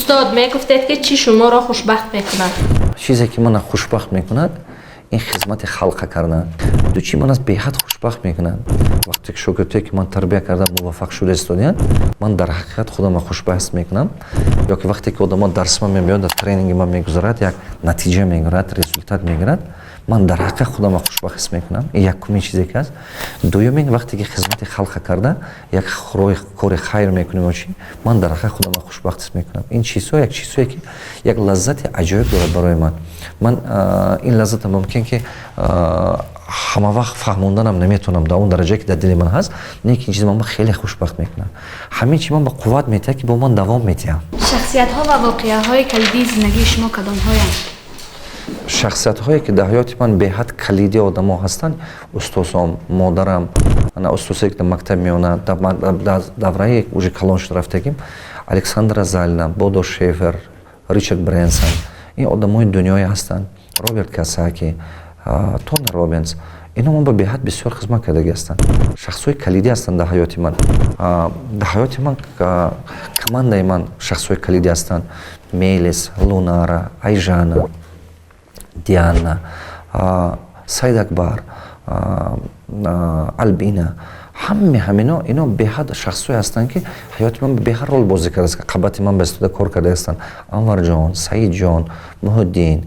استاد میگفتید که چی شما را خوشبخت میکند؟ چیزی که من خوشبخت میکند این خدمت خلق کردن. دو چی من از بهت خوشبخت میکنم وقتی که شاگردی که من تربیت کردم موفق شده استادیان من در حقیقت خودم خوشبخت میکنم یا که وقتی که آدم درس من میاد در ترینینگ من میگذارد یک نتیجه میگیرد رزولت میگیرد من در حقیقت خودم خوشبخت میکنم. این یکمین چیزی که است. دومین وقتی که خدمت خلق کرده یک کار خیر میکنیم چی من در حقیقت خودم خوشبخت میکنم. این چیزها یک چیزیه که یک لذت عجیب داره برای من این لذت ممکن که همه وقت فهموندنم نمیتونم در اون درجه که در دل من هست نیک این چیز من خیلی خوشبخت میکنم. همین چی من با قوت میته که با من دوام میته. شخصیت ها و واقعه های کلیدی زندگی شما کدام هایند؟ شخصیت هایی که در حیات من به حد کلیدی آدم ها هستند استادم مادرم انا استادی که در مکتب میونه در دوره اوج کلان شده رفتگیم الکساندر زالنا بودو شیفر ریچارد برنسون این آدم های دنیای هستند رابرت کیوساکی تونی رابینز اینا من به حد بسیار خدمت کرده هستند. شخص های کلیدی هستند در حیات من. در حیات من کمانده من شخص های کلیدی هستند میلیس لونارا ایجانا دیانا سید اکبر البینا همینا اینا به حد شخصی هستند که حیات من به هر رول بازی کرده است. قبط من به استود کار کرده هستند انور جان سعید جان محمدین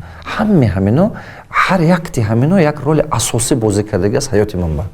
همینا هر یک تی همینا یک رول اساسی بازی کرده است حیات من.